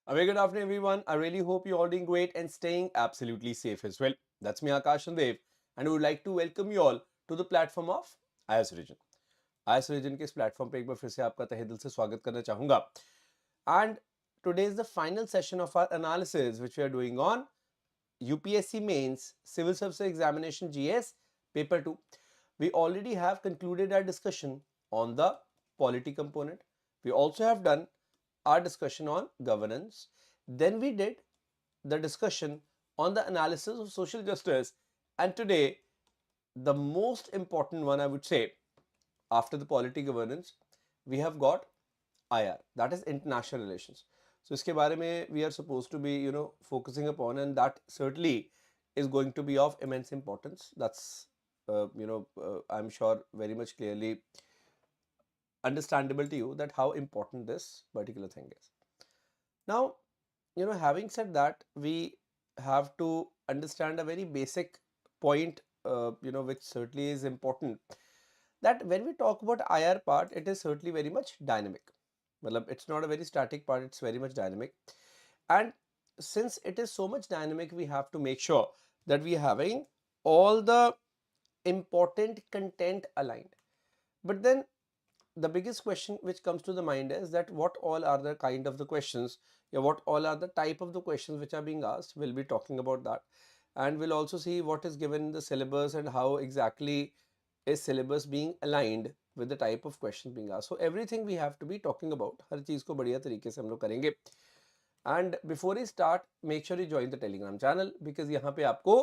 A very good afternoon, everyone. I really hope you're all doing great and staying absolutely safe as well. That's me, Akash and Dev, and I would like to welcome you all to the platform of IAS Origin. IAS Origin के इस platform पे एक बार फिर से आपका तहे दिल से स्वागत करना चाहूँगा. And today is the final session of our analysis, which we are doing on UPSC Mains Civil Service Examination GS Paper 2. We already have concluded our discussion on the polity component. We also have done our discussion on governance. Then we did the discussion on the analysis of social justice. And today, the most important one, I would say, after the polity governance, we have got IR, that is international relations. So इसके बारे में we are supposed to be focusing upon, and that certainly is going to be of immense importance. That's I'm sure very much clearly understandable to you that how important this particular thing is. Now, having said that, we have to understand a very basic point, which certainly is important, that when we talk about IR part, it is certainly very much dynamic. Well, it's not a very static part, it's very much dynamic. And since it is so much dynamic, we have to make sure that we are having all the important content aligned. But then the biggest question which comes to the mind is that what all are the kind of the questions, what all are the type of the questions which are being asked. We'll be talking about that, and we'll also see what is given in the syllabus and how exactly is syllabus being aligned with the type of question being asked. So everything we have to be talking about, हर चीज को बढ़िया तरीके से हम लोग करेंगे. And before we start, make sure you join the Telegram channel, because यहाँ पे आपको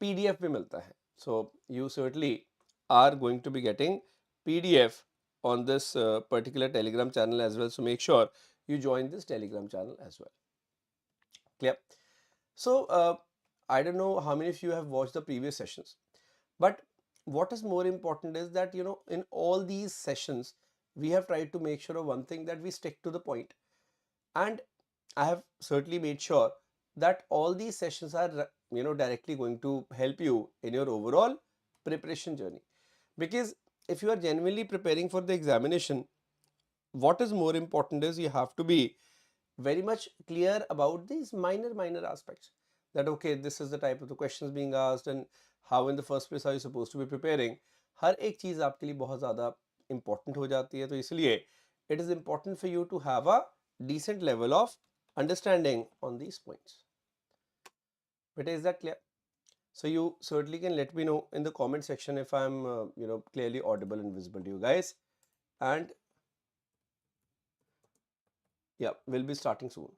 PDF भी मिलता है. So you certainly are going to be getting PDF on this particular Telegram channel as well. So make sure you join this Telegram channel as well. Clear? So I don't know how many of you have watched the previous sessions, but what is more important is that in all these sessions we have tried to make sure of one thing, that we stick to the point. And I have certainly made sure that all these sessions are directly going to help you in your overall preparation journey. Because if you are genuinely preparing for the examination, what is more important is you have to be very much clear about these minor aspects, that okay, this is the type of the questions being asked and how in the first place are you supposed to be preparing. हर एक चीज आपके लिए बहुत ज़्यादा important हो जाती है, तो इसलिए it is important for you to have a decent level of understanding on these points. But is that clear? So you certainly can let me know in the comment section if I'm clearly audible and visible to you guys. And yeah, we'll be starting soon.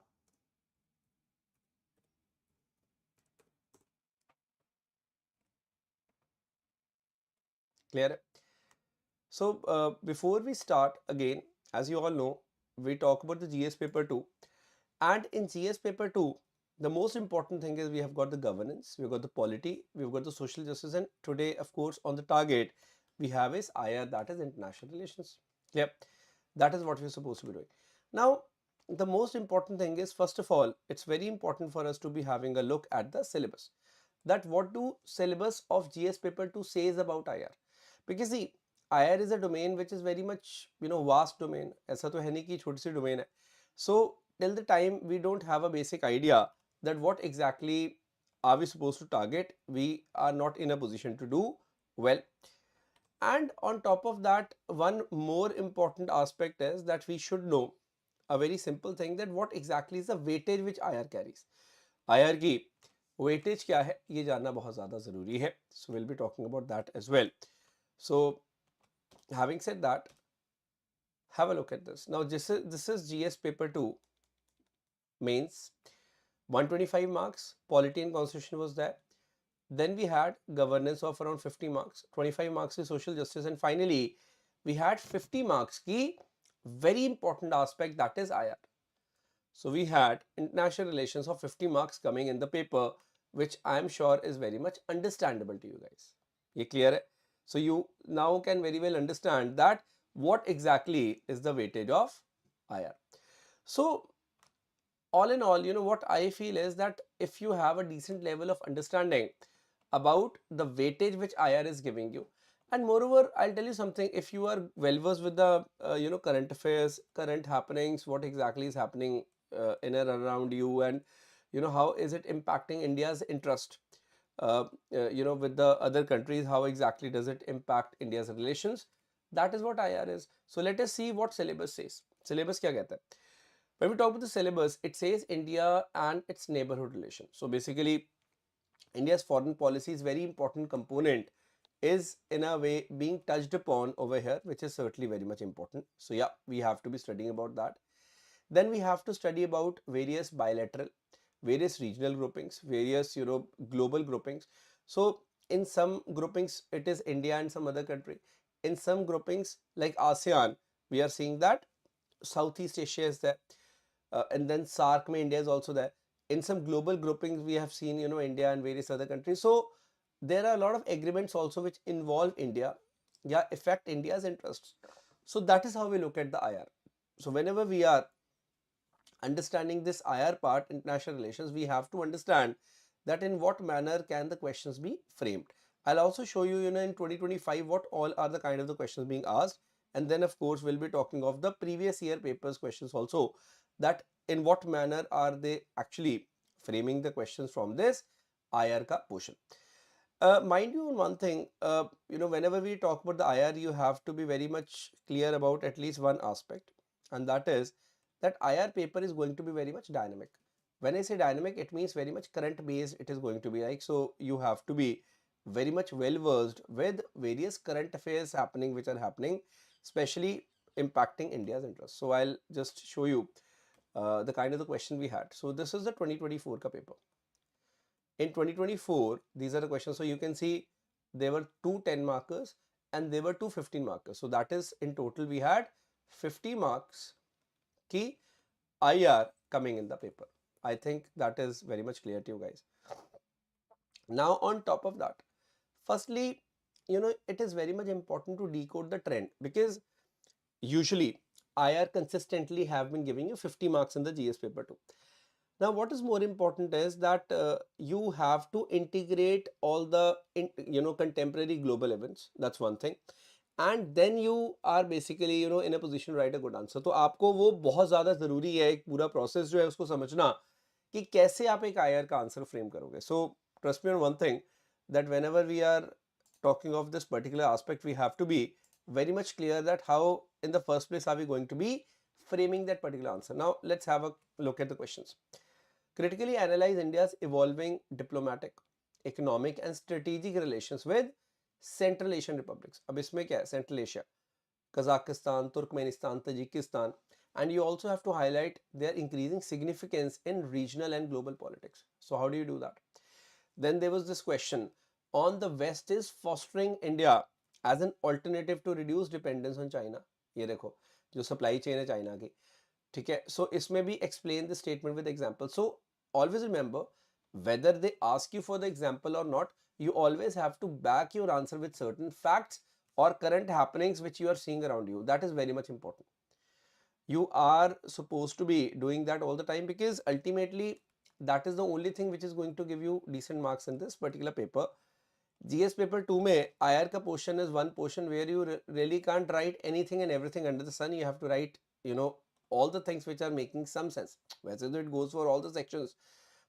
Clear? So before we start again, as you all know, we talk about the GS paper 2, and in GS paper 2, the most important thing is we have got the governance, we've got the polity, we've got the social justice, and today, of course, on the target we have is IR, that is international relations. Yep, that is what we're supposed to be doing. Now, the most important thing is, first of all, it's very important for us to be having a look at the syllabus, that what do syllabus of GS paper 2 says about IR. Because see, IR is a domain which is very much vast domain. ऐसा तो है नहीं कि छोटी सी domain है. So till the time we don't have a basic idea that what exactly are we supposed to target, we are not in a position to do well. And on top of that, one more important aspect is that we should know a very simple thing, that what exactly is the weightage which IR carries. IR की weightage क्या है, ये जानना बहुत ज़्यादा ज़रूरी है. So we'll be talking about that as well. So having said that, have a look at this. Now this is GS paper 2 mains, 125 marks, polity and constitution was there. Then we had governance of around 50 marks, 25 marks is social justice, and finally we had 50 marks ki very important aspect, that is IR. So we had international relations of 50 marks coming in the paper, which I am sure is very much understandable to you guys. Ye clear hai? So you now can very well understand that what exactly is the weightage of IR. So all in all, what I feel is that if you have a decent level of understanding about the weightage which IR is giving you, and moreover, I'll tell you something, if you are well versed with the current affairs, current happenings, what exactly is happening in and around you, and how is it impacting India's interest with the other countries, how exactly does it impact India's relations. That is what IR is. So let us see what syllabus says. Syllabus kya kehta hai? When we talk about the syllabus, it says India and its neighborhood relations. So basically, India's foreign policy is very important component is in a way being touched upon over here, which is certainly very much important. So yeah, we have to be studying about that. Then we have to study about various bilateral, various regional groupings, various global groupings. So in some groupings it is India and some other country. In some groupings like ASEAN, we are seeing that Southeast Asia is there, and then SAARC mein India is also there. In some global groupings we have seen India and various other countries. So there are a lot of agreements also which involve India, yeah, affect India's interests. So that is how we look at the IR. So whenever we are understanding this IR part, international relations, we have to understand that in what manner can the questions be framed. I'll also show you, in 2025 what all are the kind of the questions being asked, and then of course we'll be talking of the previous year papers questions also, that in what manner are they actually framing the questions from this IR ka portion. Mind you, one thing, whenever we talk about the IR, you have to be very much clear about at least one aspect, and that is that IR paper is going to be very much dynamic. When I say dynamic, it means very much current based it is going to be like. So you have to be very much well versed with various current affairs happening, which are happening, especially impacting India's interests. So I'll just show you the kind of the question we had. So this is the 2024 ka paper. In 2024, these are the questions. So you can see there were two 10 markers and there were two 15 markers. So that is in total we had 50 marks ki IR coming in the paper. I think that is very much clear to you guys. Now on top of that, firstly, it is very much important to decode the trend, because usually IR consistently have been giving you 50 marks in the GS paper too. Now what is more important is that you have to integrate all the contemporary global events. That's one thing. And then you are basically in a position to write a good answer. तो आपको वो बहुत ज़्यादा ज़रूरी है, एक पूरा process जो है उसको समझना कि कैसे आप एक IR का आंसर फ्रेम करोगे. So trust me on one thing, that whenever we are talking of this particular aspect, we have to be very much clear that how in the first place are we going to be framing that particular answer. Now let's have a look at the questions. Critically analyze India's evolving diplomatic, economic and strategic relations with Central Asian republics. अब इसमें क्या है? Central Asia, Kazakhstan, Turkmenistan, Tajikistan, and you also have to highlight their increasing significance in regional and global politics. So how do you do that? Then there was this question on the West is fostering India as an alternative to reduce dependence on China. ये देखो जो supply chain है China की, ठीक है. So इसमें भी explain the statement with example. So always remember, whether they ask you for the example or not, you always have to back your answer with certain facts or current happenings which you are seeing around you. That is very much important. You are supposed to be doing that all the time, because ultimately that is the only thing which is going to give you decent marks in this particular paper. GS paper 2 mein IR ka portion is one portion where you really can't write anything and everything under the sun. You have to write all the things which are making some sense. Whether it goes for all the sections,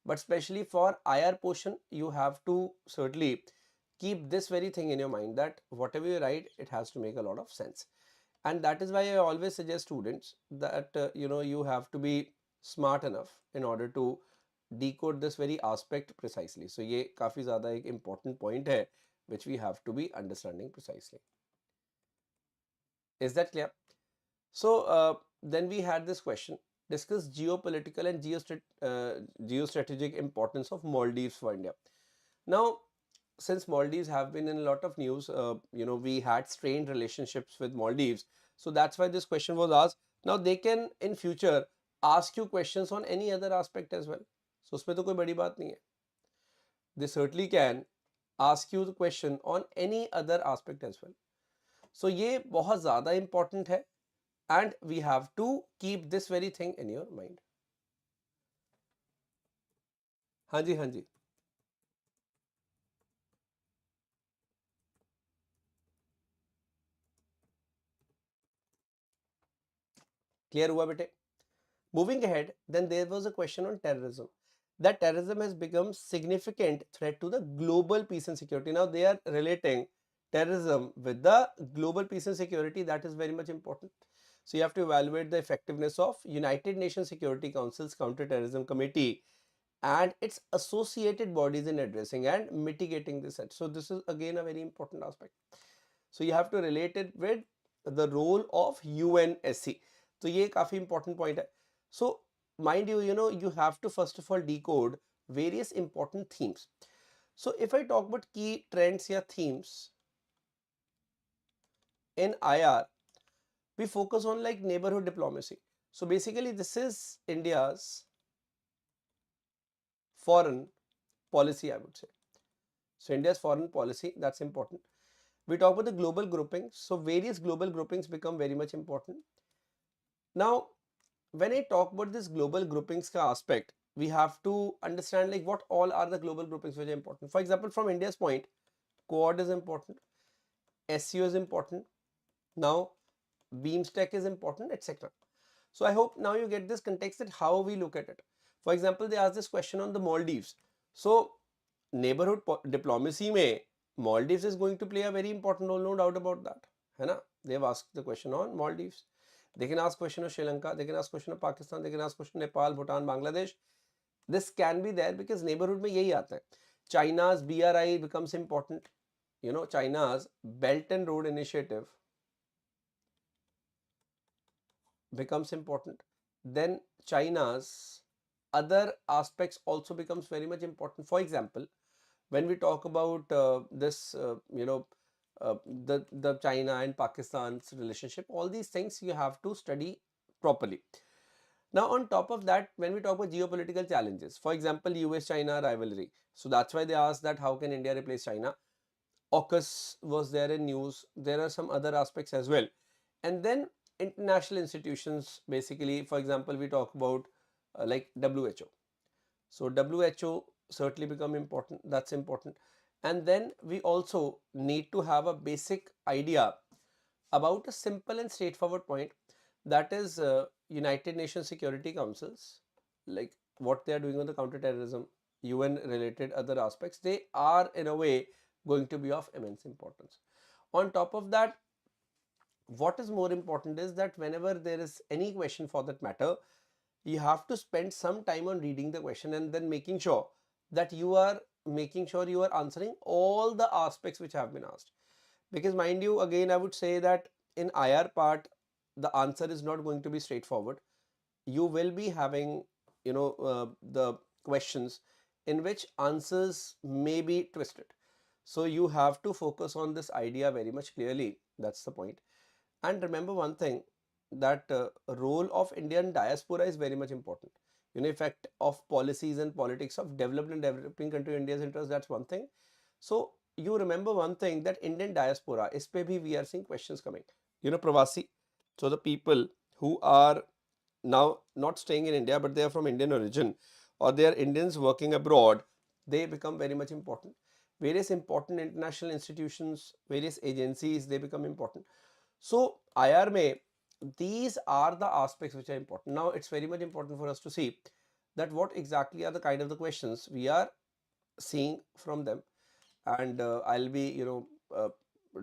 but especially for IR portion, you have to certainly keep this very thing in your mind, that whatever you write, it has to make a lot of sense. And that is why I always suggest students that you have to be smart enough in order to decode this very aspect precisely. So ये काफी ज़्यादा एक important point है which we have to be understanding precisely. Is that clear? So then we had this question: discuss geopolitical and geostrategic importance of Maldives for India. Now, since Maldives have been in a lot of news, we had strained relationships with Maldives. So that's why this question was asked. Now they can in future ask you questions on any other aspect as well. So उसमें तो कोई बड़ी बात नहीं है. They certainly can ask you the question on any other aspect as well. So ये बहुत ज़्यादा important है. And we have to keep this very thing in your mind. हाँ जी, हाँ जी. क्लियर हुआ बेटे? Moving ahead, then there was a question on terrorism. That terrorism has become significant threat to the global peace and security. Now they are relating terrorism with the global peace and security. That is very much important. So you have to evaluate the effectiveness of United Nations Security Council's Counterterrorism Committee and its associated bodies in addressing and mitigating this threat. So this is again a very important aspect. So you have to relate it with the role of UNSC. So ये काफी important point है. So mind you, you have to first of all decode various important themes. So if I talk about key trends या themes in IR, we focus on like neighborhood diplomacy. So basically this is India's foreign policy, I would say. So India's foreign policy, that's important. We talk about the global groupings. So various global groupings become very much important. Now, when I talk about this global groupings ka aspect, we have to understand like what all are the global groupings which are important. For example, from India's point, Quad is important, SCO is important, now BeamStack is important, etc. So I hope now you get this context that how we look at it. For example, they asked this question on the Maldives. So neighborhood diplomacy mein Maldives is going to play a very important role, no doubt about that. है ना? They've asked the question on Maldives. They can ask question of Sri Lanka, they can ask question of Pakistan, they can ask question Nepal, Bhutan, Bangladesh. This can be there because neighborhood में यही आता है. China's BRI becomes important. China's Belt and Road Initiative becomes important. Then China's other aspects also becomes very much important. For example, when we talk about the China and Pakistan's relationship, all these things you have to study properly. Now on top of that, when we talk about geopolitical challenges, for example, US-China rivalry. So that's why they asked that how can India replace China? AUKUS was there in news. There are some other aspects as well. And then international institutions, basically, for example, we talk about like WHO. So WHO certainly become important. That's important. And then we also need to have a basic idea about a simple and straightforward point, that is United Nations Security Councils, like what they are doing on the counterterrorism, UN related other aspects, they are in a way going to be of immense importance. On top of that, what is more important is that whenever there is any question for that matter, you have to spend some time on reading the question and then making sure that you are answering all the aspects which have been asked. Because mind you, again, I would say that in IR part, the answer is not going to be straightforward. You will be having, the questions in which answers may be twisted. So you have to focus on this idea very much clearly. That's the point. And remember one thing, that role of Indian diaspora is very much important. Effect of policies and politics of developing country India's interest, that's one thing. So you remember one thing, that Indian diaspora, is pe bhi we are seeing questions coming. Pravasi. So the people who are now not staying in India, but they are from Indian origin, or they are Indians working abroad, they become very much important. Various important international institutions, various agencies, they become important. So IR mein, these are the aspects which are important. Now it's very much important for us to see that what exactly are the kind of the questions we are seeing from them, and I'll be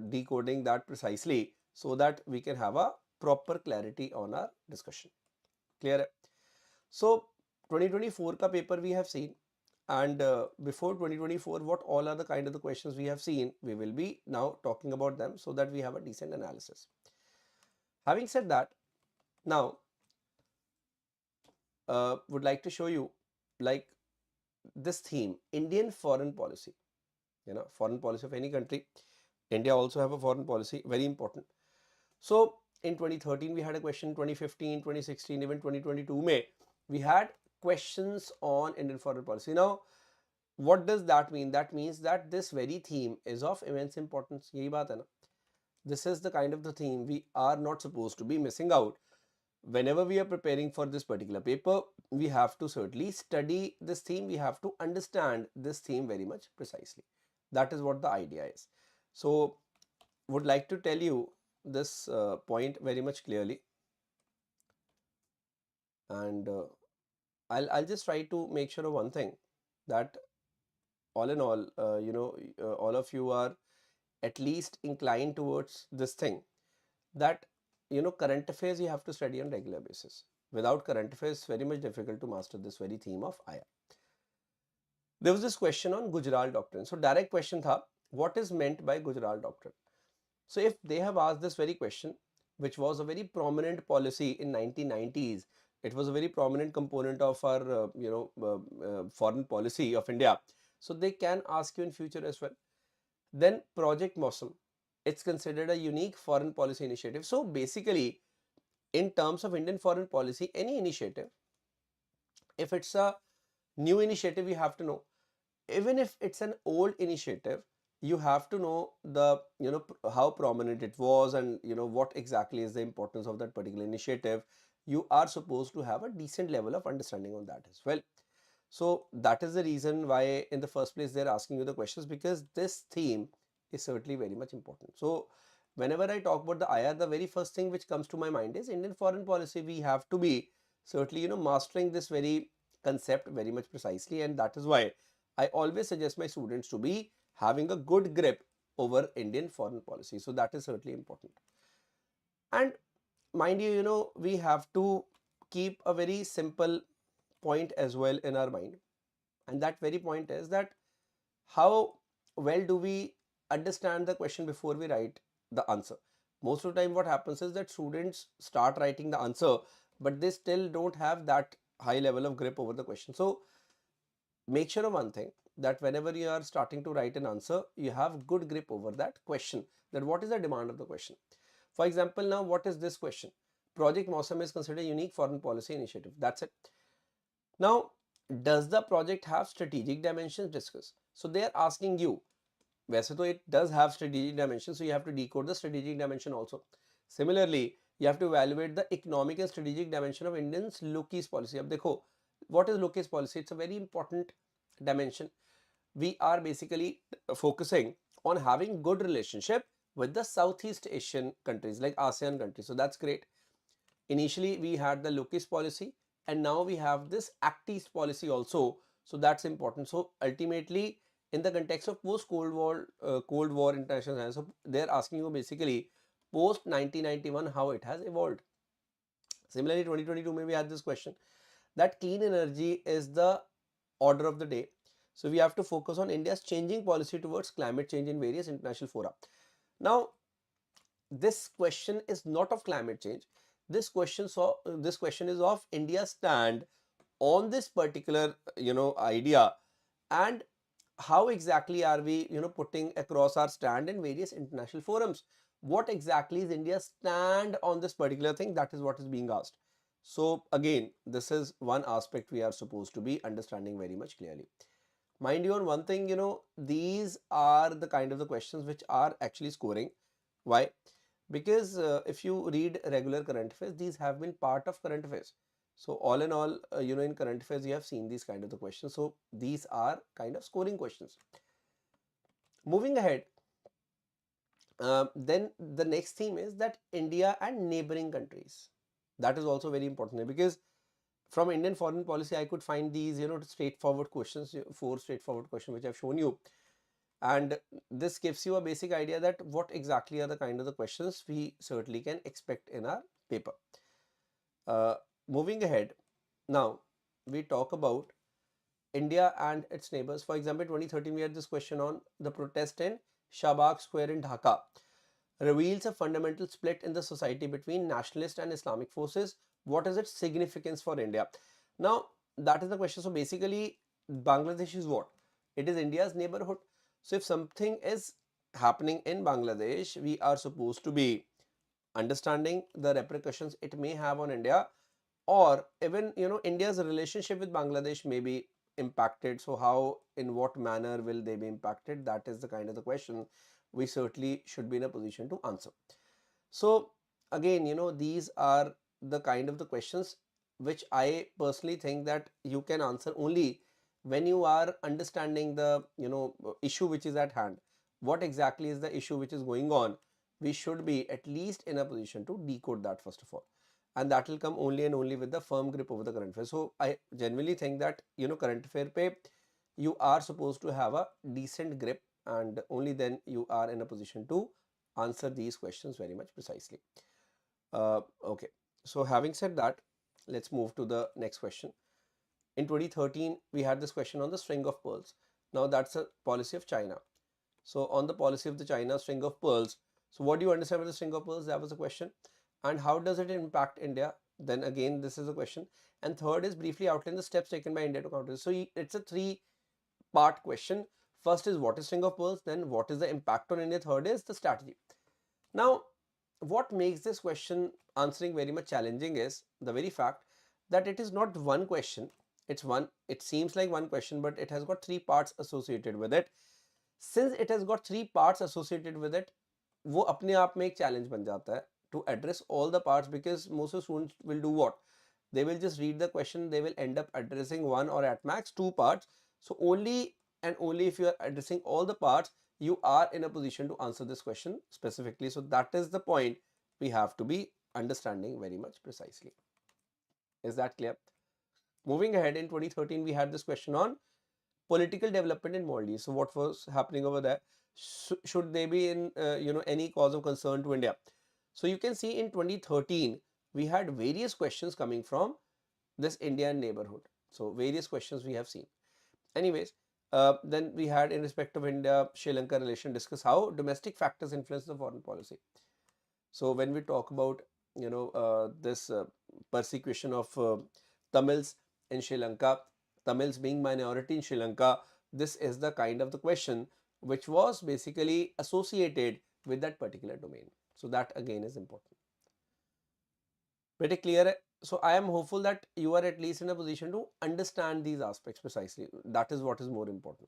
decoding that precisely so that we can have a proper clarity on our discussion. Clear hai? So 2024 ka paper we have seen, and before 2024, what all are the kind of the questions we have seen, we will be now talking about them so that we have a decent analysis. Having said that, now would like to show you like this theme, Indian foreign policy. Foreign policy of any country. India also have a foreign policy, very important. So in 2013 we had a question, 2015, 2016, even 2022 May we had questions on Indian foreign policy. Now what does that mean? That means that this very theme is of immense importance. Yahi baat hai na? This is the kind of the theme we are not supposed to be missing out. Whenever we are preparing for this particular paper, we have to certainly study this theme. We have to understand this theme very much precisely. That is what the idea is. So would like to tell you this point very much clearly. And I'll just try to make sure of one thing, that all in all, all of you are at least inclined towards this thing, that current affairs you have to study on regular basis. Without current affairs, it's very much difficult to master this very theme of IR. There was this question on Gujarat Doctrine. So direct question tha, what is meant by Gujarat Doctrine? So if they have asked this very question, which was a very prominent policy in 1990s, it was a very prominent component of our foreign policy of India. So they can ask you in future as well. Then Project Mosam, it's considered a unique foreign policy initiative. So basically, in terms of Indian foreign policy, any initiative, if it's a new initiative, you have to know. Even if it's an old initiative, you have to know the how prominent it was, and what exactly is the importance of that particular initiative. You are supposed to have a decent level of understanding on that as well. So that is the reason why in the first place they're asking you the questions, because this theme is certainly very much important. So whenever I talk about the IR, the very first thing which comes to my mind is Indian foreign policy. We have to be certainly mastering this very concept very much precisely, and that is why I always suggest my students to be having a good grip over Indian foreign policy. So that is certainly important. And mind you, we have to keep a very simple point as well in our mind. And that very point is that how well do we understand the question before we write the answer? Most of the time what happens is that students start writing the answer, but they still don't have that high level of grip over the question. So make sure of one thing, that whenever you are starting to write an answer, you have good grip over that question, that what is the demand of the question. For example, now what is this question? Project Mosam is considered a unique foreign policy initiative. That's it. Now, does the project have strategic dimensions? Discuss. So they are asking you, वैसे तो it does have strategic dimensions, so you have to decode the strategic dimension also. Similarly, you have to evaluate the economic and strategic dimension of Indians low-keys policy. अब देखो, what is low-keys policy? It's a very important dimension. We are basically focusing on having good relationship with the Southeast Asian countries like ASEAN countries. So that's great. Initially, we had the low-keys policy, and now we have this Act-East policy also. So that's important. So ultimately, in the context of post-Cold War international science, so they're asking you basically post 1991 how it has evolved. Similarly, 2022 maybe had this question, that clean energy is the order of the day. So we have to focus on India's changing policy towards climate change in various international fora. Now, this question is not of climate change. This question is of India's stand on this particular idea, and how exactly are we putting across our stand in various international forums. What exactly is India's stand on this particular thing? That is what is being asked. So again, this is one aspect we are supposed to be understanding very much clearly. Mind you on one thing, these are the kind of the questions which are actually scoring. Why? Because if you read regular current affairs, these have been part of current affairs. So all in all, in current affairs, you have seen these kind of the questions. So these are kind of scoring questions. Moving ahead, then the next theme is that India and neighboring countries. That is also very important, because from Indian foreign policy, I could find these, straightforward questions, 4 straightforward questions which I've shown you. And this gives you a basic idea that what exactly are the kind of the questions we certainly can expect in our paper. Moving ahead, now we talk about India and its neighbors. For example, 2013 we had this question on the protest in Shahbag Square in Dhaka reveals a fundamental split in the society between nationalist and Islamic forces. What is its significance for India? Now that is the question. So basically, Bangladesh is what? It is India's neighborhood. So if something is happening in Bangladesh, we are supposed to be understanding the repercussions it may have on India, or even India's relationship with Bangladesh may be impacted. So how, in what manner will they be impacted? That is the kind of the question we certainly should be in a position to answer. So again, these are the kind of the questions which I personally think that you can answer only when you are understanding the issue which is at hand. What exactly is the issue which is going on? We should be at least in a position to decode that first of all. and that will come only and only with the firm grip over the current affair. So I genuinely think that, you know, current affair pe you are supposed to have a decent grip, and only then you are in a position to answer these questions very much precisely. Okay, so having said that, let's move to the next question. In 2013, we had this question on the string of pearls. Now that's a policy of China. So on the policy of the China string of pearls, so what do you understand with the string of pearls? That was a question. And how does it impact India? Then again, this is a question. And third is briefly outline the steps taken by India to counter this. So it's a three-part question. First is what is string of pearls, then what is the impact on India, third is the strategy. Now, what makes this question answering very much challenging is the very fact that it is not one question. It seems like one question, but it has got three parts associated with it. Since it has got three parts associated with it, वो अपने आप में एक challenge बन जाता है to address all the parts, because most of students will do what? They will just read the question, they will end up addressing one or at max two parts. So only and only if you are addressing all the parts, you are in a position to answer this question specifically. So that is the point we have to be understanding very much precisely. Is that clear? Moving ahead, in 2013, we had this question on political development in Maldives. So what was happening over there? Should they be in any cause of concern to India? So you can see in 2013 we had various questions coming from this Indian neighborhood. So various questions we have seen. Anyways, then we had in respect of India Sri Lanka relation, discuss how domestic factors influence the foreign policy. So when we talk about this persecution of Tamils in Sri Lanka, Tamils being minority in Sri Lanka, this is the kind of the question which was basically associated with that particular domain. So that again is important. Pretty clear. So I am hopeful that you are at least in a position to understand these aspects precisely. That is what is more important.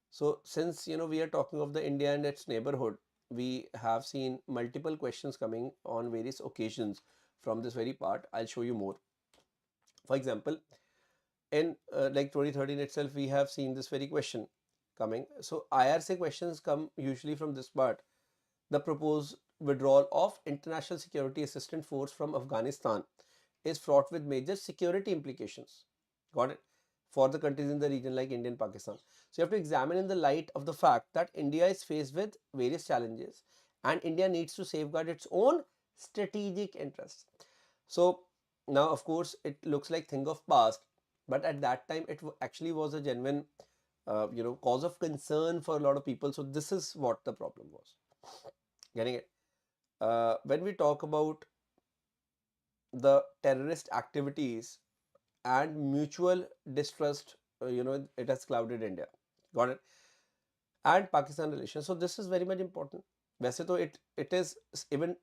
So since we are talking of the India and its neighborhood, we have seen multiple questions coming on various occasions from this very part. I'll show you more. For example, in like 2013 itself, we have seen this very question coming. So IRC questions come usually from this part. The proposed withdrawal of International Security Assistance Force from Afghanistan is fraught with major security implications. Got it? For the countries in the region like India and Pakistan. So you have to examine in the light of the fact that India is faced with various challenges and India needs to safeguard its own strategic interests. So now of course it looks like thing of past, but at that time it actually was a genuine cause of concern for a lot of people. So this is what the problem was. Getting it? When we talk about the terrorist activities and mutual distrust, it has clouded India. Got it? And Pakistan relations. So this is very much important. वैसे तो it is even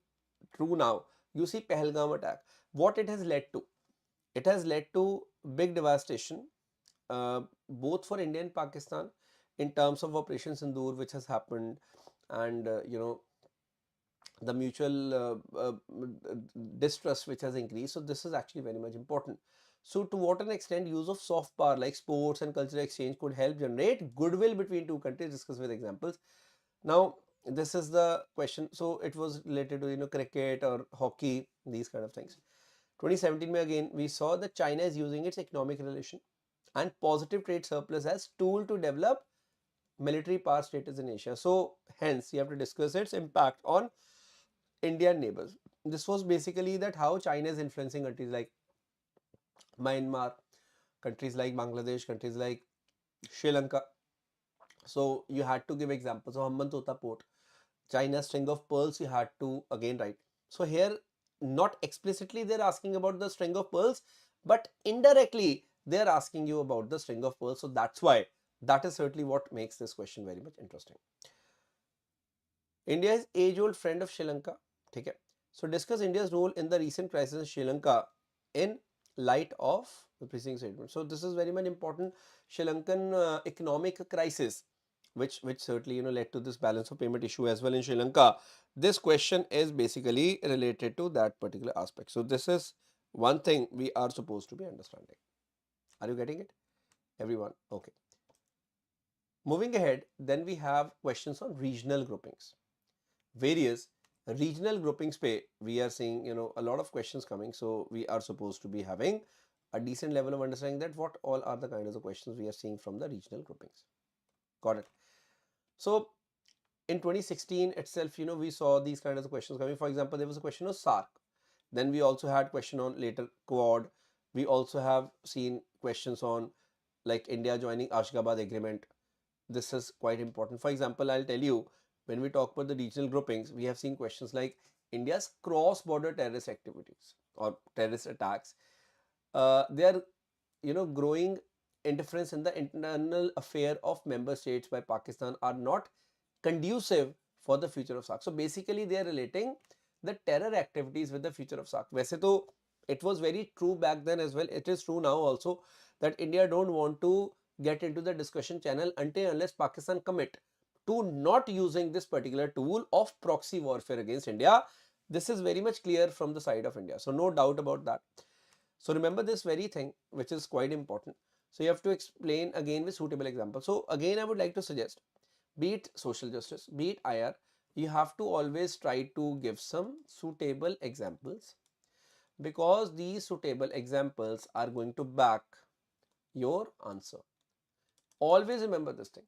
true now. You see Pahalgam attack. What it has led to? It has led to big devastation, both for India and Pakistan, in terms of Operation Sindoor, which has happened, and the mutual distrust which has increased. So this is actually very much important. So to what an extent use of soft power like sports and cultural exchange could help generate goodwill between two countries, discussed with examples. Now this is the question. So it was related to cricket or hockey, these kind of things. 2017 again we saw that China is using its economic relation and positive trade surplus as tool to develop military power status in Asia. So hence you have to discuss its impact on Indian neighbors. This was basically that how China is influencing countries like Myanmar, countries like Bangladesh, countries like Sri Lanka. So you had to give examples of Hambantota port, China's string of pearls, you had to again write. So here not explicitly they're asking about the string of pearls, but indirectly they're asking you about the string of pearls. So that's why that is certainly what makes this question very much interesting. India is age-old friend of Sri Lanka. Okay. So discuss India's role in the recent crisis in Sri Lanka in light of the preceding statement. So this is very much important. Sri Lankan economic crisis, which certainly led to this balance of payment issue as well in Sri Lanka. This question is basically related to that particular aspect. So this is one thing we are supposed to be understanding. Are you getting it, everyone? Okay. Moving ahead, then we have questions on regional groupings. Various regional groupings पे we are seeing, you know, a lot of questions coming. So we are supposed to be having a decent level of understanding that what all are the kinds of questions we are seeing from the regional groupings. Got it. So in 2016 itself, you know, we saw these kinds of questions coming. For example, there was a question of SARC. Then we also had question on later Quad. We also have seen questions on like India joining Ashgabat Agreement. This is quite important. For example, I'll tell you, when we talk about the regional groupings, we have seen questions like India's cross-border terrorist activities or terrorist attacks. They are, you know, growing interference in the internal affair of member states by Pakistan are not conducive for the future of SARC. So basically, they are relating the terror activities with the future of SARC. वैसे तो it was very true back then as well. It is true now also that India don't want to get into the discussion channel until unless Pakistan commit to not using this particular tool of proxy warfare against India. This is very much clear from the side of India. So no doubt about that. So remember this very thing, which is quite important. So you have to explain again with suitable examples. So again, I would like to suggest, be it social justice, be it IR, you have to always try to give some suitable examples, because these suitable examples are going to back your answer. Always remember this thing.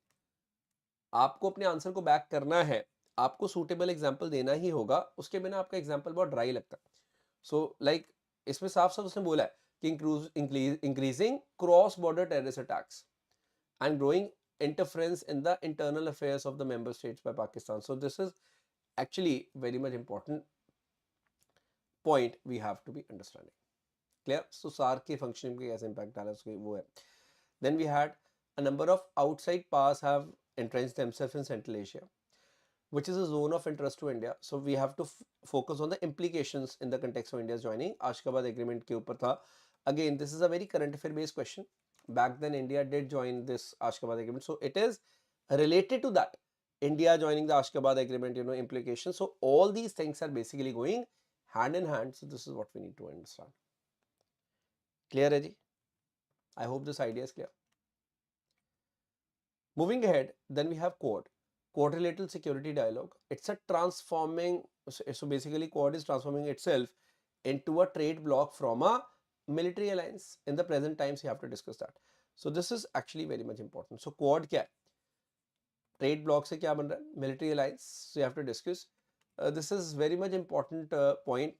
आपको अपने answer को back करना है, आपको suitable example देना ही होगा, उसके बिना आपका एग्जाम्पल बहुत ड्राई लगता है. सो लाइक इसमें साफ साफ उसने बोला है कि increasing cross border terrorist attacks and growing interference in the internal affairs of the member states by Pakistan. So this is actually very much important point we have to be understanding. Clear? So SARC के functioning पे कैसे impact डाला उसके वो है. Then we had a number of outside powers have entrenched themselves in Central Asia, which is a zone of interest to India. So we have to focus on the implications in the context of India's joining. Ashgabat Agreement के ऊपर था. Again, this is a very current affair based question. Back then, India did join this Ashgabat Agreement. So it is related to that. India joining the Ashgabat Agreement, you know, implications. So all these things are basically going hand in hand. So this is what we need to understand. Clear, Reggie? I hope this idea is clear. Moving ahead, then we have Quad. Quad related security dialogue. It's a transforming, so basically Quad is transforming itself into a trade bloc from a military alliance. In the present times, you have to discuss that. So this is actually very much important. So Quad क्या है? Trade bloc से क्या बन रहा है? Military alliance. So you have to discuss. This is very much important point.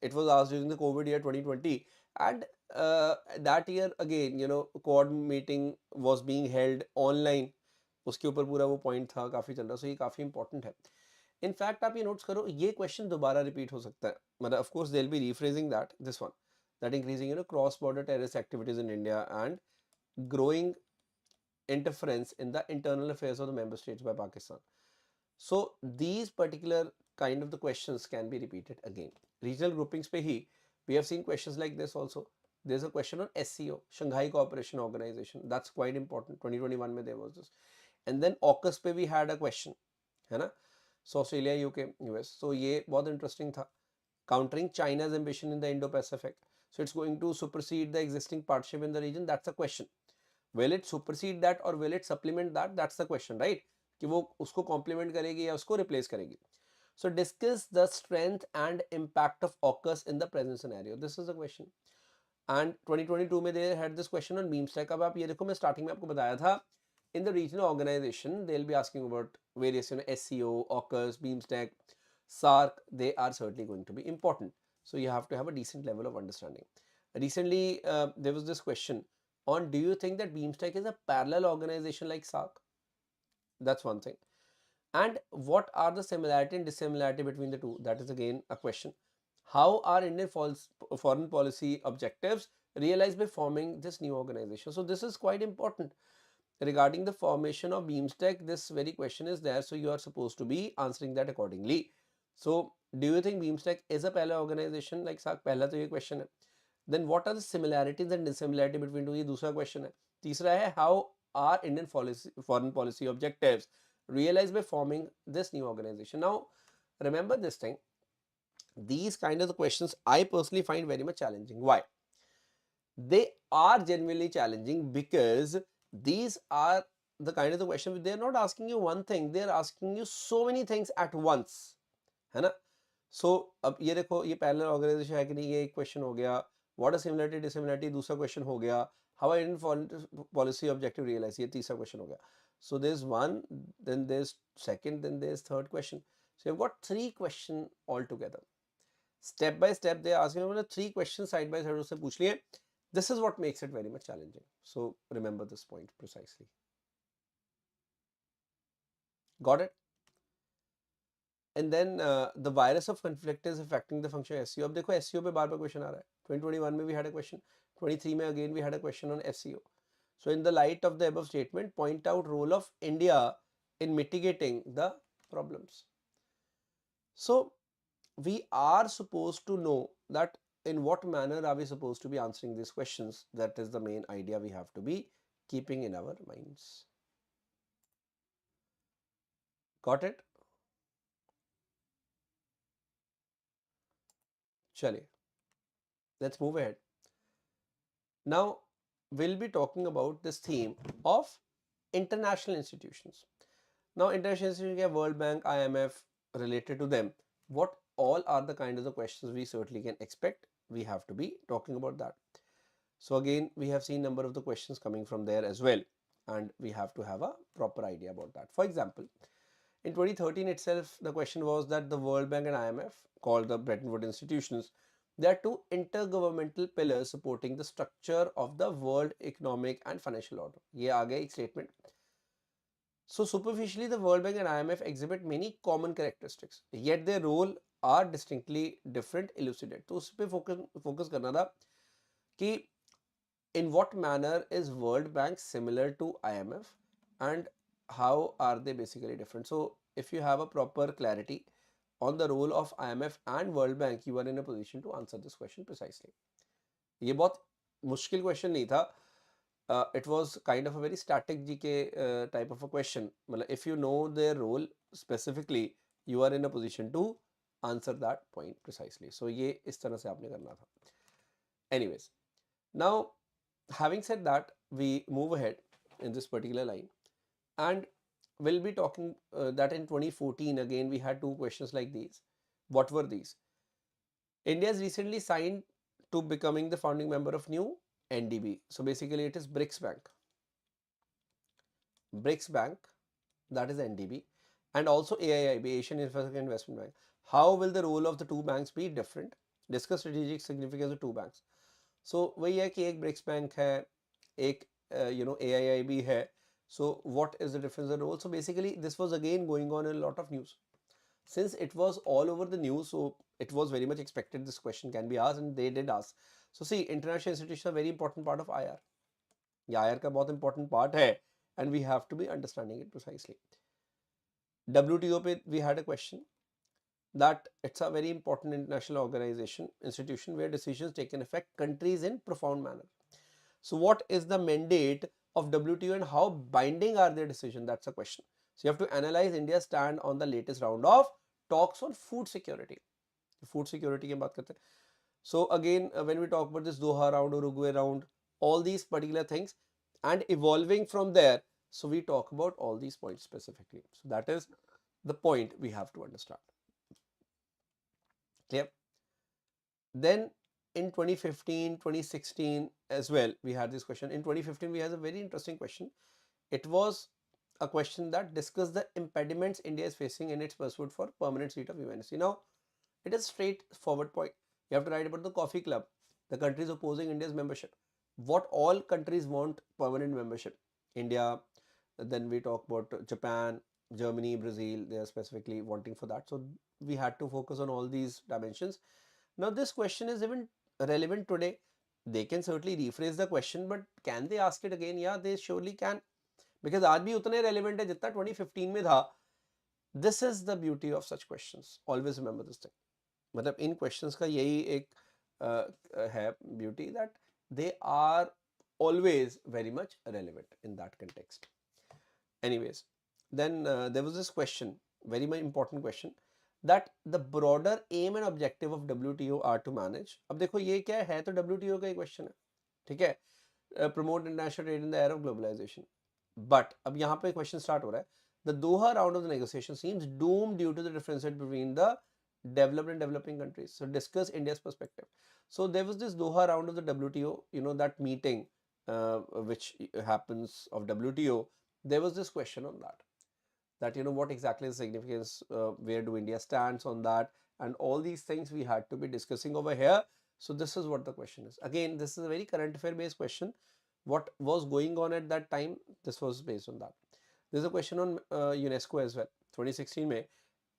It was asked during the COVID year 2020, and that year again, you know, Quad meeting was being held online. उसके ऊपर पूरा वो point था, काफी चल रहा. सो ये काफी इंपॉर्टेंट है. इनफैक्ट आप ये नोट्स करो, ये क्वेश्चन दोबारा रिपीट हो सकता है. मतलब of course they will be rephrasing that, this one, that increasing, you know, cross border terrorist activities in India and growing interference in the internal affairs of the member states by Pakistan. So these particular kind of the questions can be repeated again. Regional groupings pe hi we have seen questions like this also. There's a question on SCO, Shanghai Cooperation Organization. That's quite important. 2021 mein there was this. And then AUKUS पे we had a question, है ना? So Australia, UK, US. So ये बहुत interesting था. Countering China's ambition in the Indo-Pacific. So it's going to supersede the existing partnership in the region. That's the question. Will it supersede that or will it supplement that? That's the question, right? कि वो उसको complement करेगी या उसको replace करेगी. So discuss the strength and impact of AUKUS in the present scenario. This is the question. And 2022 में they had this question on BeamStack. अब आप ये देखो, मैं starting में आपको बताया था, in the regional organization they'll be asking about various, you know, SCO, AUKUS, BeamStack, SARC. They are certainly going to be important. So you have to have a decent level of understanding. Recently, there was this question on, do you think that BeamStack is a parallel organization like SARC? That's one thing. And what are the similarity and dissimilarity between the two? That is again a question. How are Indian foreign policy objectives realized by forming this new organization? So this is quite important. Regarding the formation of BeamStack, this very question is there. So you are supposed to be answering that accordingly. So do you think BeamStack is a parallel organization like SARC? पहला तो ये question है. Then what are the similarities and dissimilarity between two? ये दूसरा question है. तीसरा है, how are Indian foreign policy objectives realized by forming this new organization? Now remember this thing. These kind of questions I personally find very much challenging. Why? They are genuinely challenging because these are the kind of the question, they're not asking you one thing, they're asking you so many things at once, है ना? सो अब ये देखो ये parallel organisation है कि नहीं, ये एक क्वेश्चन हो गया. व्हाट इज सिमिलरिटी डिसिमिलरिटी दूसरा क्वेश्चन हो गया. How I policy objective realise ये तीसरा क्वेश्चन हो गया. So there is one, then there is second, then there is third question. So you have got 3 question all together. Step by step they asking, मतलब 3 question side by side उससे पूछ लिए. This is what makes it very much challenging. So remember this point precisely. Got it. And then the virus of conflict is affecting the function SCO. अब देखो SCO पे बार बार question आ रहा है. 2021 में भी हैड अ क्वेश्चन, 23 में again we had a question on SCO. So in the light of the above statement point out role of India in mitigating the problems. So we are supposed to know that in what manner are we supposed to be answering these questions. That is the main idea we have to be keeping in our minds. Got it? Chale, let's move ahead. Now we'll be talking about this theme of international institutions. Now international institutions, World Bank, IMF, related to them, what all are the kinds of the questions we certainly can expect. We have to be talking about that. So again, we have seen number of the questions coming from there as well, and we have to have a proper idea about that. For example, in 2013 itself, the question was that the World Bank and IMF, called the Bretton Woods institutions, they are two intergovernmental pillars supporting the structure of the world economic and financial order. ये आ गया एक statement. So superficially, the World Bank and IMF exhibit many common characteristics, yet their role are distinctly different. Elucidate. तो उस पे focus करना था कि in what manner is World Bank similar to IMF and how are they basically different. So if you have a proper clarity on the role of IMF and World Bank, you are in a position to answer this question precisely. ये बहुत मुश्किल question नहीं था. It was kind of a very static GK type of a question. मतलब if you know their role specifically, you are in a position to answer that point precisely. So ये इस तरह से आपने करना था. Anyways, now having said that, we move ahead in this particular line, and we'll be talking that in 2014 again we had two questions like these. What were these? India has recently signed to becoming the founding member of new NDB. So basically it is BRICS Bank. BRICS Bank, that is NDB, and also AIIB, Asian Infrastructure Investment Bank. How will the role of the two banks be different? Discuss strategic significance of two banks. So वही है कि एक BRICS bank है, एक AIIB है. So what is the difference in the role? So basically this was again going on in a lot of news. Since it was all over the news, so it was very much expected this question can be asked, and they did ask. So see, international institutions are a very important part of IR. ये IR का बहुत important part है, and we have to be understanding it precisely. WTO पे we had a question that it's a very important international organization, institution where decisions taken affect countries in profound manner. So what is the mandate of WTO and how binding are their decisions? That's a question. So you have to analyze India's stand on the latest round of talks on food security. Food security की बात करते हैं. So again, when we talk about this Doha round, Uruguay round, all these particular things, and evolving from there, so we talk about all these points specifically. So that is the point we have to understand. Clear? Then in 2015, 2016 as well, we had this question. In 2015, we had a very interesting question. It was a question that discussed the impediments India is facing in its pursuit for permanent seat of UNSC. Now, it is straightforward point. You have to write about the coffee club, the countries opposing India's membership. What all countries want permanent membership? India, then we talk about Japan, Germany, Brazil, they are specifically wanting for that. So we had to focus on all these dimensions. Now this question is even relevant today. They can certainly rephrase the question, but can they ask it again? Yeah, they surely can, because आज भी उतने relevant है जितना 2015 में था. This is the beauty of such questions. Always remember this thing. मतलब इन questions का यही एक है beauty, that they are always very much relevant in that context. Anyways, then there was this question, very much important question, that the broader aim and objective of WTO are to manage. अब देखो ये क्या है, तो WTO का ही question है, ठीक है, promote international trade in the era of globalization. But अब यहाँ पे question start हो रहा है. The Doha round of the negotiation seems doomed due to the differences between the developed and developing countries. So discuss India's perspective. So there was this Doha round of the WTO, that meeting which happens of WTO. There was this question on that what exactly is the significance, where do India stands on that, and all these things we had to be discussing over here. So this is what the question is. Again, this is a very current affair based question. What was going on at that time, this was based on that. There's a question on UNESCO as well. 2016 May,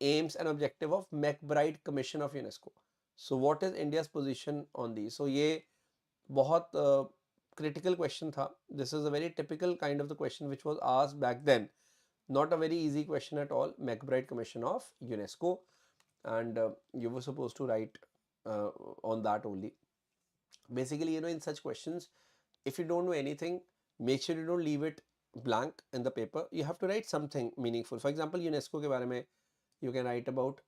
aims and objective of McBride Commission of UNESCO. So what is India's position on these? So ये बहुत critical question था. This is a very typical kind of the question which was asked back then. Not a very easy question at all. McBride Commission of UNESCO, and you were supposed to write on that only. Basically, in such questions, if you don't know anything, make sure you don't leave it blank in the paper. You have to write something meaningful. For example, UNESCO के बारे में you can write about,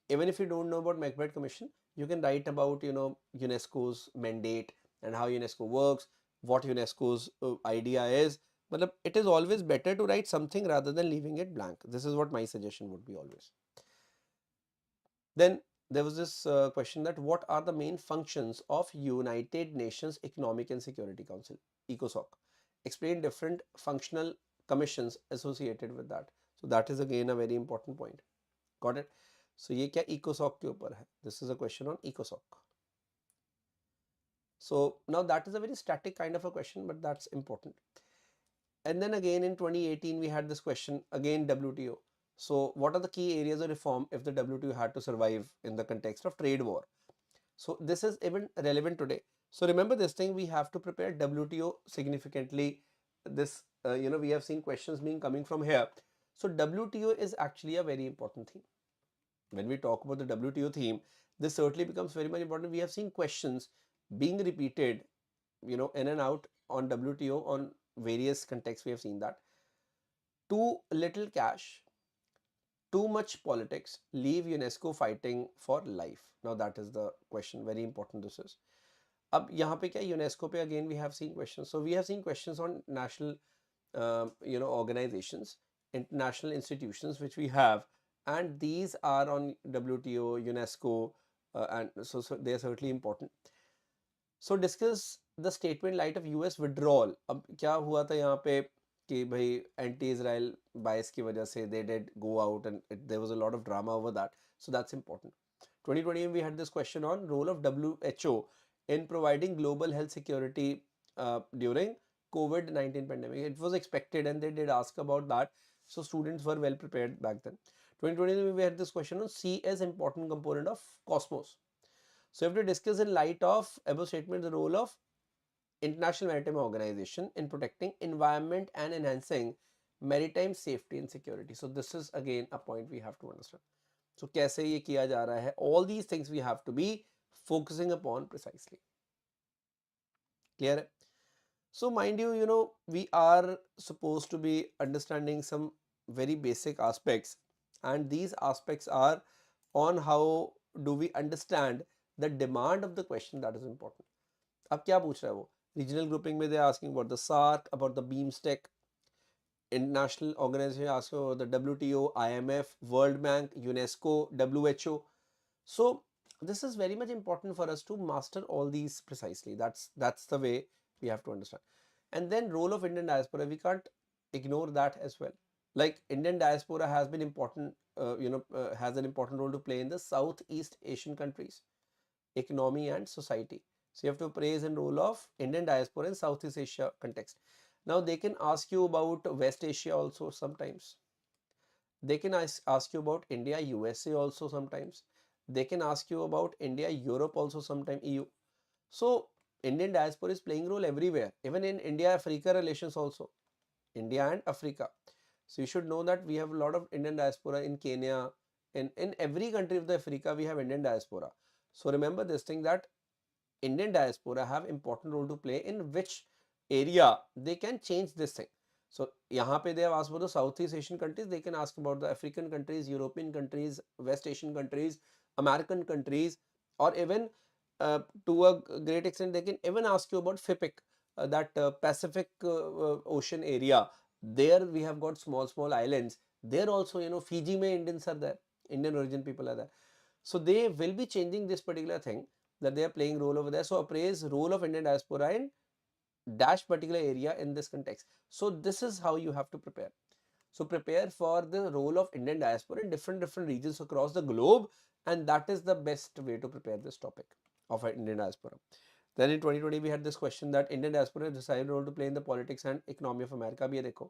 even if you don't know about McBride Commission, you can write about UNESCO's mandate and how UNESCO works, what UNESCO's idea is. But it is always better to write something rather than leaving it blank. This is what my suggestion would be always. Then there was this question that what are the main functions of United Nations Economic and Security Council, ECOSOC? Explain different functional commissions associated with that. So that is again a very important point. Got it? So ये क्या ECOSOC के ऊपर है? This is a question on ECOSOC. So now that is a very static kind of a question, but that's important. And then again in 2018 we had this question again, WTO. So what are the key areas of reform if the WTO had to survive in the context of trade war? So this is even relevant today. So remember this thing, we have to prepare WTO significantly. This we have seen questions being coming from here. So WTO is actually a very important theme. When we talk about the WTO theme, this certainly becomes very much important. We have seen questions being repeated, in and out on WTO on various contexts. We have seen that. Too little cash, too much politics, leave UNESCO fighting for life. Now that is the question. Very important this is. अब यहाँ पे क्या UNESCO पे again we have seen questions. So we have seen questions on national organizations, international institutions which we have, and these are on WTO, UNESCO, and so they are certainly important. So discuss the statement in light of US withdrawal. अब क्या हुआ था यहाँ पे कि भाई anti-Israel bias की वजह से they did go out, and there was a lot of drama over that. So that's important. 2020 we had this question on role of WHO in providing global health security during COVID-19 pandemic. It was expected and they did ask about that. So students were well prepared back then. 2020 we had this question on sea as important component of cosmos. So you have to discuss in light of above statement the role of International Maritime Organization in protecting environment and enhancing maritime safety and security. So this is again a point we have to understand. So कैसे ये किया जा रहा है? All these things we have to be focusing upon precisely. Clear? So mind you, we are supposed to be understanding some very basic aspects, and these aspects are on how do we understand the demand of the question. That is important. अब क्या पूछ रहा है वो? Regional grouping में they are asking about the SARC, about the BIMSTEC, international organization asking about the WTO, IMF, World Bank, UNESCO, WHO. So this is very much important for us to master all these precisely. That's the way we have to understand. And then role of Indian diaspora, we can't ignore that as well. Like Indian diaspora has been important, has an important role to play in the Southeast Asian countries, economy and society. So you have to praise and role of Indian diaspora in Southeast Asia context. Now they can ask you about West Asia also sometimes. They can ask you about India, USA also sometimes. They can ask you about India, Europe also sometimes, EU. So Indian diaspora is playing role everywhere, even in India-Africa relations also. India and Africa. So you should know that we have a lot of Indian diaspora in Kenya. In every country of the Africa, we have Indian diaspora. So remember this thing that Indian diaspora have important role to play in which area they can change this thing. So यहाँ पे they have asked about the Southeast Asian countries, they can ask about the African countries, European countries, West Asian countries, American countries, or even to a great extent they can even ask you about FIPIC, that Pacific Ocean area. There we have got small islands. There also Fiji mein Indians are there, Indian origin people are there. So they will be changing this particular thing, that they are playing role over there. So appraise role of Indian diaspora in dash particular area in this context. So this is how you have to prepare. So prepare for the role of Indian diaspora in different regions across the globe, and that is the best way to prepare this topic of Indian diaspora. Then in 2020 we had this question that Indian diaspora has decided role to play in the politics and economy of America. अब ये देखो,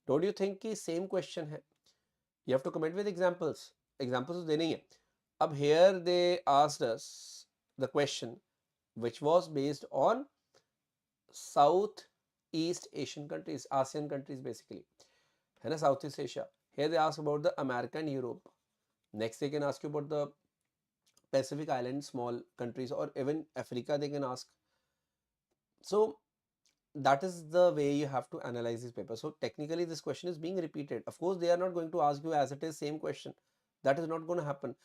don't you think कि same question है? You have to comment with examples. Examples तो देने ही है. अब here they asked us the question which was based on South East Asian countries, ASEAN countries basically, है ना, Southeast Asia. Here they ask about the America and Europe. Next they can ask you about the Pacific Island small countries, or even Africa they can ask. So that is the way you have to analyze this paper. So technically this question is being repeated. Of course they are not going to ask you as it is same question. That is not going to happen.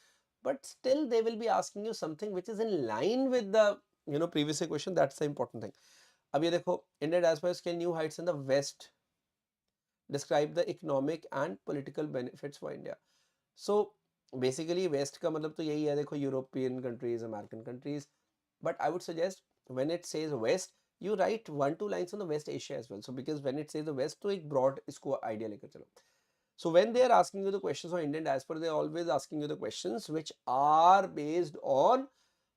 But still they will be asking you something which is in line with the previous question. That's the important thing. अब ये देखो, India diaspora scale new heights in the West. Describe the economic and political benefits for India. So basically West का मतलब तो यही है, देखो, European countries, American countries. But I would suggest when it says West, you write 1-2 lines on the West Asia as well. So because when it says the West, तो एक broad इसको idea लेकर चलो. So when they are asking you the questions on Indian diaspora, they are always asking you the questions which are based on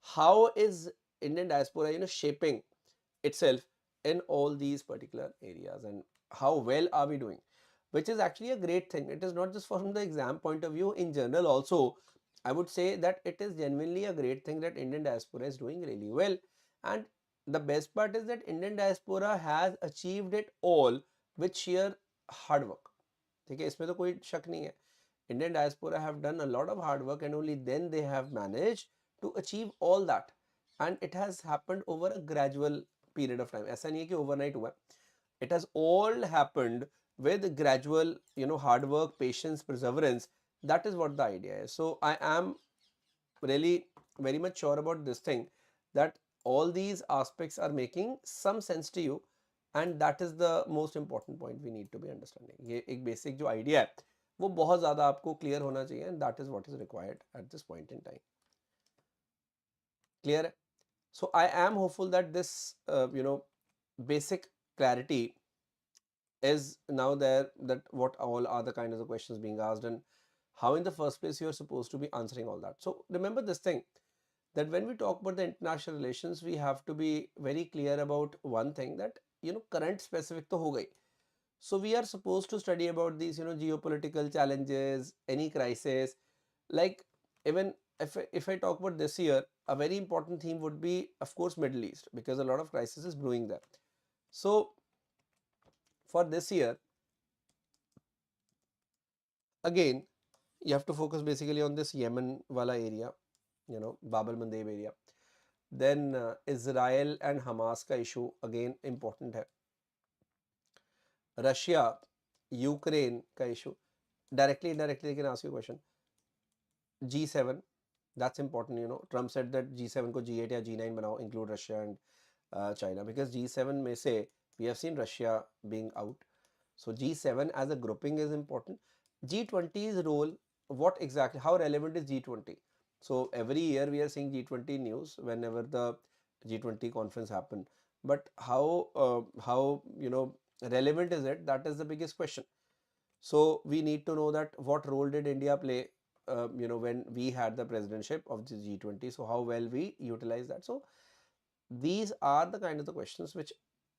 how is Indian diaspora shaping itself in all these particular areas, and how well are we doing, which is actually a great thing. It is not just from the exam point of view, in general also I would say that it is genuinely a great thing that Indian diaspora is doing really well. And the best part is that Indian diaspora has achieved it all with sheer hard work. ठीक है, इसमें तो कोई शक नहीं है. Indian diaspora have done a lot of hard work, and only then they have managed to achieve all that, and it has happened over a gradual period of time. ऐसा नहीं है कि overnight हुआ. It has all happened with gradual hard work, patience, perseverance. That is what the idea is. So I am really very much sure about this thing, that all these aspects are making some sense to you, and that is the most important point we need to be understanding. ये एक basic जो idea है वो बहुत ज़्यादा आपको clear होना चाहिए, and that is what is required at this point in time. Clear? So I am hopeful that this basic clarity is now there, that what all are the kind of the questions being asked, and how in the first place you are supposed to be answering all that. So remember this thing, that when we talk about the international relations, we have to be very clear about one thing, that current specific to ho gayi. So we are supposed to study about these geopolitical challenges, any crisis, like even if I talk about this year, a very important theme would be of course Middle East, because a lot of crisis is brewing there. So for this year again you have to focus basically on this Yemen wala area, Bab el Mandeb area. Then Israel and Hamas ka issue again important hai. Russia Ukraine ka issue, directly indirectly they can ask you a question. G7, that's important. Trump said that G7 ko G8 या G9 banao, include Russia and China, because G7 में से we have seen Russia being out. So G7 as a grouping is important. G20's role, what exactly, how relevant is G20? So every year we are seeing G20 news whenever the G20 conference happen, but how relevant is it? That is the biggest question. So we need to know that what role did India play when we had the presidentship of the G20. So how well we utilize that. So these are the kind of the questions which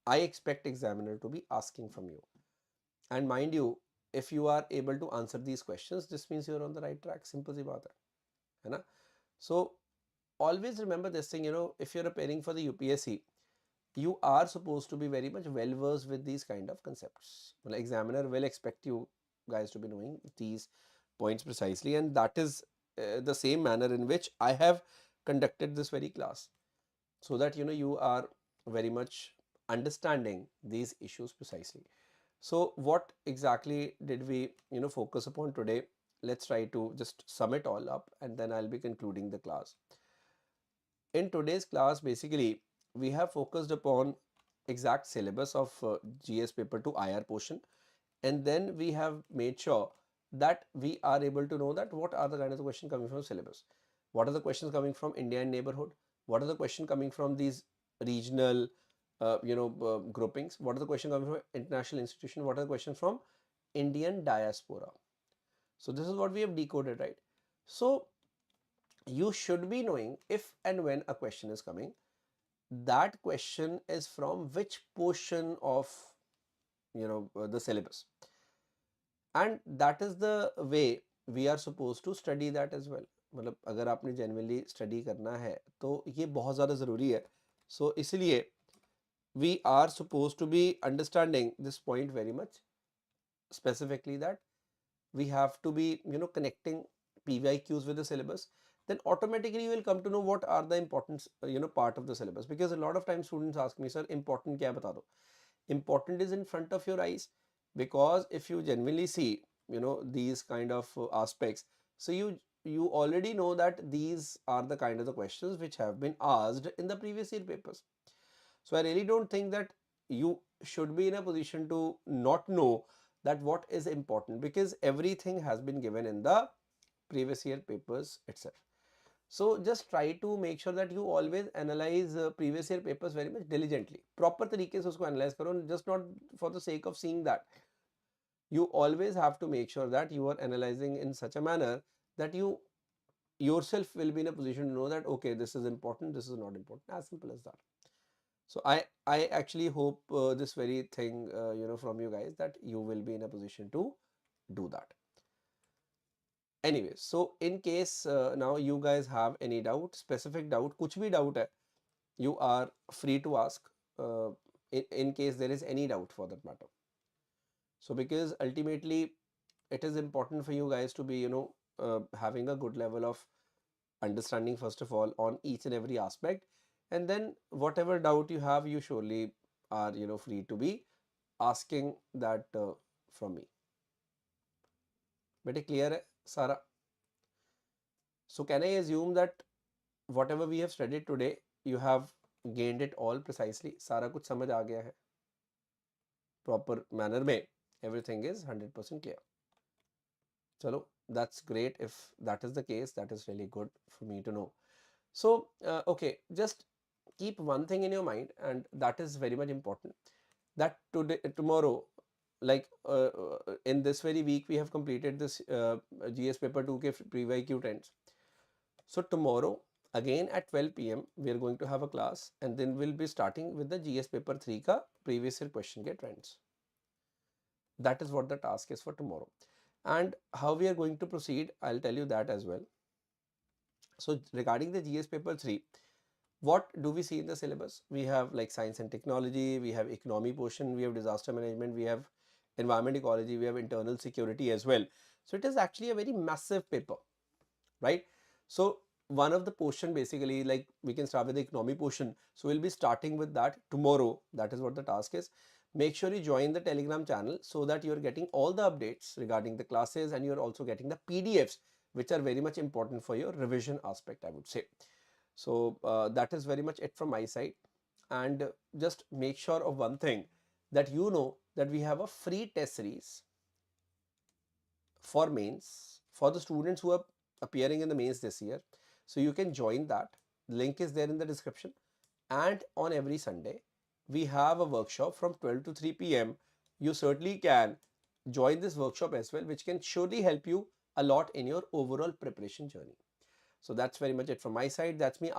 I expect examiner to be asking from you. And mind you, if you are able to answer these questions, this means you are on the right track. Simple si baat hai na? So always remember this thing, if you're preparing for the UPSC, you are supposed to be very much well versed with these kind of concepts. Well, examiner will expect you guys to be knowing these points precisely, and that is the same manner in which I have conducted this very class, so that you are very much understanding these issues precisely. So what exactly did we focus upon today? Let's try to just sum it all up, and then I'll be concluding the class. In today's class basically we have focused upon exact syllabus of GS paper 2 IR portion, and then we have made sure that we are able to know that what are the kind of the question coming from syllabus. What are the questions coming from India and neighborhood? What are the questions coming from these regional groupings? What are the questions coming from international institution? What are the questions from Indian diaspora? So this is what we have decoded, right? So you should be knowing if and when a question is coming, that question is from which portion of the syllabus, and that is the way we are supposed to study that as well. मतलब अगर आपने genuinely study करना है तो ये बहुत ज़्यादा ज़रूरी है. So इसलिए we are supposed to be understanding this point very much specifically, that we have to be connecting PYQs with the syllabus. Then automatically you will come to know what are the important part of the syllabus, because a lot of times students ask me, sir important क्या बता दो. Important is in front of your eyes, because if you genuinely see these kind of aspects, so you already know that these are the kind of the questions which have been asked in the previous year papers. So I really don't think that you should be in a position to not know that what is important, because everything has been given in the previous year papers itself. So just try to make sure that you always analyze previous year papers very much diligently. Proper तरीके से उसको analyze करो, just not for the sake of seeing that. You always have to make sure that you are analyzing in such a manner that you yourself will be in a position to know that okay, this is important, this is not important. As simple as that. So I actually hope this very thing from you guys, that you will be in a position to do that. Anyway, so in case now you guys have any doubt, specific doubt, kuch bhi doubt hai, you are free to ask in case there is any doubt for that matter. So because ultimately it is important for you guys to be having a good level of understanding first of all on each and every aspect, and then whatever doubt you have, you surely are free to be asking that from me. Bete clear hai sara? So can I assume that whatever we have studied today, you have gained it all precisely? सारा कुछ समझ आ गया है proper manner में, everything is 100% clear. Chalo, that's great. If that is the case, that is really good for me to know. So okay, just keep one thing in your mind, and that is very much important, that tomorrow, like in this very week, we have completed this GS paper 2 ke PYQ trends. So tomorrow again at 12 PM we are going to have a class, and then we'll be starting with the GS paper 3 ka previous year question ke trends. That is what the task is for tomorrow. And how we are going to proceed, I'll tell you that as well. So regarding the GS paper 3, what do we see in the syllabus? We have like science and technology, we have economy portion, we have disaster management, we have environment ecology, we have internal security as well. So it is actually a very massive paper, right? So one of the portion, basically, like we can start with the economy portion. So we'll be starting with that tomorrow. That is what the task is. Make sure you join the Telegram channel so that you're getting all the updates regarding the classes, and you're also getting the PDFs, which are very much important for your revision aspect, I would say. So that is very much it from my side. And just make sure of one thing, that you know that we have a free test series for mains for the students who are appearing in the mains this year. So you can join that. Link is there in the description. And on every Sunday, we have a workshop from 12 to 3 PM. You certainly can join this workshop as well, which can surely help you a lot in your overall preparation journey. So that's very much it from my side. That's me.